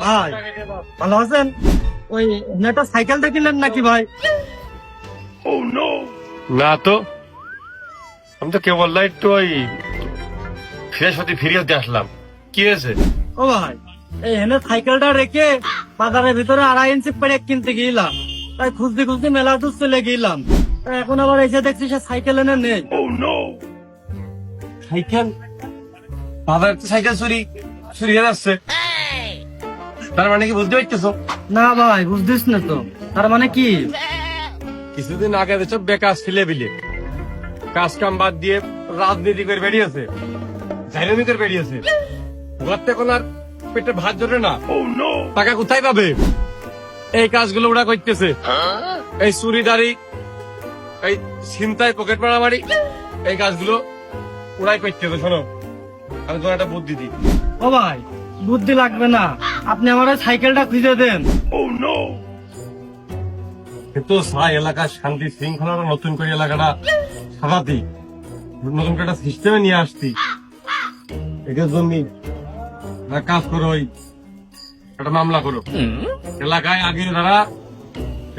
ভাই ভালো আছেন? ওই একটা সাইকেলটা কিনলেন নাকি ভাই? না তো, আমি তো কেবল একটু ওই ফিরে হতে আসলাম। কি হয়েছে? ও ভাই, এই হেনে সাইকেলটা রেখে বাজারের ভিতরে 2.5 ইঞ্চি পেরে কিনতে গেলাম, তাই খুঁজতে খুঁজতে মেলা দূর চলে গেলাম। এখন আবার এসে দেখছি সে সাইকেল এনে নেই। সাইকেল বাবার সাইকেল চুরি হয়ে যাচ্ছে, তার মানে কি বুঝতে পারতেছো? না ভাই, বুঝতিস না তো। তার মানে কি? কিছুদিন আগে সব বেকার ছেলে বিলে কাজ কাম বাদ দিয়ে রাজনীতি করে বেরিয়েছে, ঝাইরামি করে বেরিয়েছে। ঘর থেকে আর পেটে ভাত জোটে না, টাকা কোথায় পাবে? এই কাজগুলো ওরা করতেছে, এই চুরিদারি, এই ছিনতাই, পকেট মারামারি, এই কাজগুলো ওরাই করতেছে। শোনো, আমি তোমার একটা বুদ্ধি দিই। ও ভাই, বুদ্ধি লাগবে না, আপনি আমার ওই সাইকেলটা খুঁজে দেন। কিন্তু সারা এলাকার শান্তি শৃঙ্খলা নতুন করে এলাকাটা সাজাতি, নতুন করে একটা সিস্টেমে নিয়ে আসতি। এটার জন্য কাজ করো, ওই একটা মামলা করো। এলাকায় আগে তারা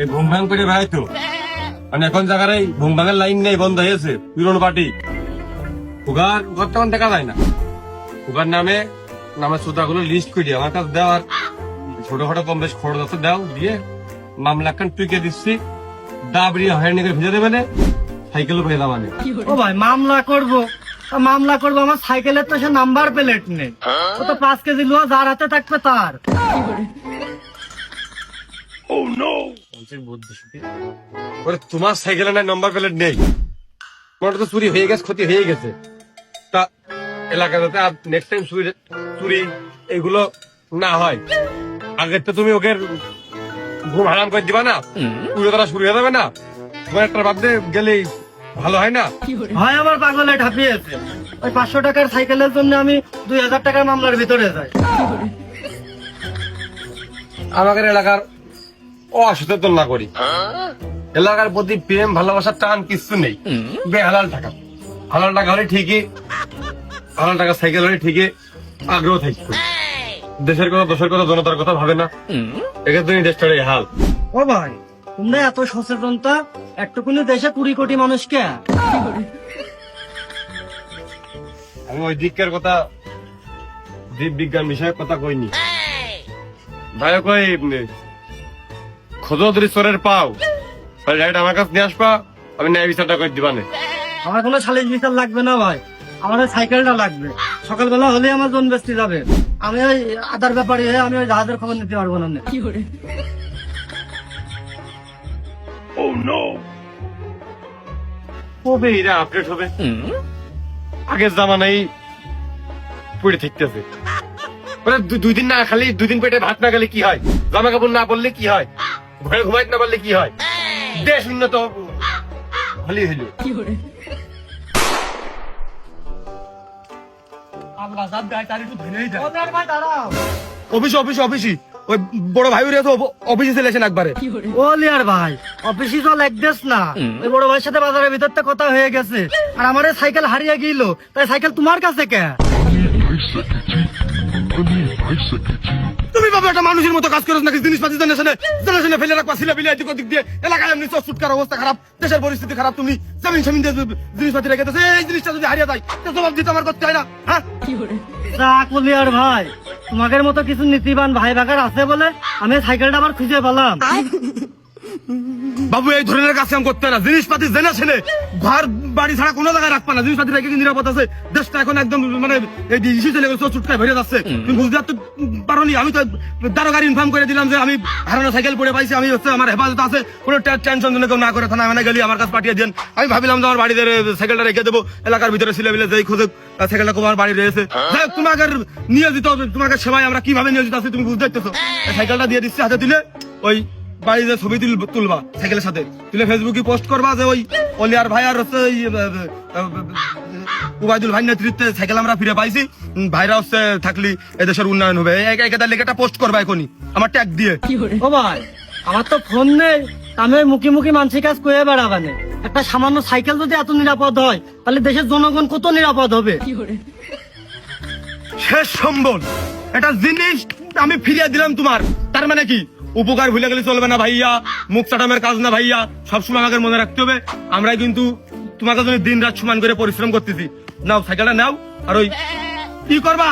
এই ঘুম ভাঙ করে বেড়াইতো, মানে এখন জায়গার এই ঘুম ভাঙের লাইন নেই, বন্ধ হয়েছে। পুরনো পার্টি উগার তখন দেখা যায় না। উগার নামে সুতাগুলো লিস্ট করে আমার কাছে দেওয়া, ছোটখাটো কম বেশ খরচ আছে দাও, দিয়ে মামলা এখন টুকে দিচ্ছি। ডাবরি হয়রানি করে ভেজে দেবে না, সাইকেলও পেয়ে যাবে। ও ভাই, মামলা করব আমার সাইকেলের তো সে নাম্বার প্লেট নেই। ও তো 5 কেজি লোহা যার হাতে থাকবে তার। তোমার সাইকেলে না নাম্বার প্লেট নেই, তোমার তো চুরি হয়ে গেছে, ক্ষতি হয়ে গেছে। তা এলাকা যাতে নেক্সট টাইম চুরি এগুলো না হয়, আগের তো তুমি ওকে ঘুম হারাম করে দিবা না, পুরো তারা শুরু হয়ে যাবে না। তোমার একটা ভাবতে গেলেই ভালো হয় না? হয় আমার পাগলে ঢাপিয়েছে, ওই 500 টাকার সাইকেলের জন্য আমি 2000 টাকার মামলার ভিতরে যাই। আমাদের এলাকার অসচেতন না করি, এলাকার প্রতি প্রেম ভালোবাসার টান কিছু নেই। বেহালাল টাকা, হালাল টাকা হলে ঠিকই, হালাল টাকা সাইকেল হলে ঠিকই আগ্রহ থাকতো। দেশের কথা, দশের কথা, জনতার কথা ভাবে না, এক্ষেত্রে দেশটার এই হাল। ও ভাই, তোমরা এত সচেতনতা একটুকুনি দেশে 20 কোটি মানুষকে। আমি ওই দিকের কথা, জীব বিজ্ঞান বিষয়ের কথা কইনি ভাই। কই খোঁজো যদি চোরের পাও, আমার কাছে নিয়ে আসবা, আমি ন্যায় বিচারটা করে দিবানে। আমার কোনো সালিশ বিচার লাগবে না ভাই, আমার ওই সাইকেলটা লাগবে। সকালবেলা হলে আমার জন বেচতে যাবে, আমি ওই আদার ব্যাপারে আমি ওই জাহাজের খবর নিতে পারবো না। কবে এরা আপডেট হবে? আগের জামানাই পড়ে থাকতেছে। 2 দিন না খালি, 2 দিন পেটে ভাত না গেলে কি হয়, জামা কাপড় না পরলে কি হয়, ঘরে ঘুমাইতে না পারলে কি হয়, দেশ উন্নত হলেই হইল। অফিসি ওই বড় ভাই অফিসে চলেছেন একবারে। ও লিয়ার ভাই, অফিসে তো লাগতেস না, ওই বড় ভাইয়ের সাথে বাজারের ভিতর তো কথা হয়ে গেছে। আর আমার সাইকেল হারিয়ে গেল, তাই সাইকেল তোমার কাছে কে? তুমি বাবা একটা মানুষের মতো কাজ করো নাকি? জিনিসপাতি জেনে শুনে ফেলে রাখবা, ছিল বিলে দিক দিক দিয়ে। এলাকায় এমনি চুটকার অবস্থা খারাপ, দেশের পরিস্থিতি খারাপ, তুমি জমিন জমিন দিয়ে জিনিসপাতি রেখে দেছো। এই জিনিসটা যদি হারিয়ে যায়, তো জবাব দিতে আমার করতে হয় না? হ্যাঁ লিয়ার ভাই, তোমাদের মতো কিছু নীতিবান ভাই বাগার আছে বলে আমি সাইকেলটা আবার খুঁজে পেলাম। বাবু এই ধরনের কাজ কাম করতে না, জিনিসপাতি জেনে ছেলে ঘর বাড়ি ছাড়া কোনো জায়গায় রাখবা না, জিনিসপাতি রেখে কি নিরাপদ আছে? দেশটা এখন একদম মানে এই ইস্যু চলে গেছে, চুটকায় ভরে যাচ্ছে। তুমি বুঝতে পারোনি? আমি তো দারোগার ইনফর্ম করে দিলাম যে আমি হারানো সাইকেল পড়ে পাইছি, আমি হচ্ছে আমার হেফাজত আছে, কোনো টেনশন যেন কেউ না করে, থানা মানে গেলি আমার কাছে পাঠিয়ে দেন। আমি ভাবিলাম যে আমার বাড়িতে সাইকেলটা রেখে দেবো, এলাকার ভিতরে ছেলে মিলে যেই খোঁজে সাইকেলটা আমার বাড়ি রয়েছে। যাই হোক, তোমাকে নিয়োজিত হবে, তোমাকে সেবাই আমরা কিভাবে নিয়োজিত আছি তুমি বুঝতে পারতেছো। সাইকেলটা দিয়ে দিচ্ছি, হাতে দিলে ওই বাড়ি যে ছবি তুলবা সাইকেলের সাথে তুলে ফেসবুকে পোস্ট করবা যে ওই অলিয়ার ভাই আর হচ্ছে উবাইদুল ভাই নেতৃত্বে সাইকেল আমরা ফিরে পাইছি, ভাইরা হচ্ছে থাকলি এদেশের উন্নয়ন হবে, লেখাটা পোস্ট করবা এখনই আমার ট্যাগ দিয়ে। ও ভাই, আমার তো ফোন নেই, আমি ওই মুখে মুখে মানসিক কাজ করে বেড়াবানে। একটা সামান্য সাইকেল যদি এত নিরাপদ হয়, তাহলে দেশের জনগণ কত নিরাপদ হবে। শেষ সম্বল একটা জিনিস আমি ফিরিয়ে দিলাম তোমার, তার মানে কি উপকার ভুলে গেলে চলবে না ভাইয়া, মুখ চাটামের কাজ না ভাইয়া, সবসময় আমাকে মনে রাখতে হবে আমরা কিন্তু তোমাকে জন্য দিন রাত সমান করে পরিশ্রম করতেছি। নাও সাইকেলটা নাও, আর ওই কি করবা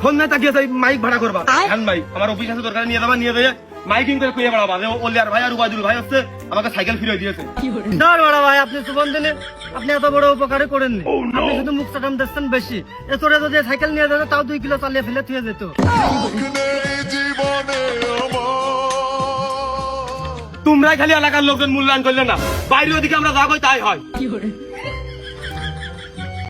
ফোন না তাকিয়ে মাইক ভাড়া করবা, হ্যান ভাই আমার অফিস আছে দরকার, নিয়ে যাবা, নিয়ে যেয়ে মাইকিং করে কইয়ে বেড়াবা যে অলিয়ার ভাই আর উবাইদুল ভাই হচ্ছে আমাকে সাইকেল ফিরিয়ে দিয়েছে। না বড় ভাই, আপনি সুবন দিনে আপনি এত বড় উপকারে করেননি, আপনি শুধু মুখ চাটাম দিচ্ছেন বেশি। এতটা যদি সাইকেল নিয়ে যেত তাও 2 কিলো চালিয়ে ফেলে থুয়ে যেত। তোমরাই খালি এলাকার লোকজন মূল্যায়ন করলে না, বাইরের ওদিকে আমরা যা কই তাই হয়।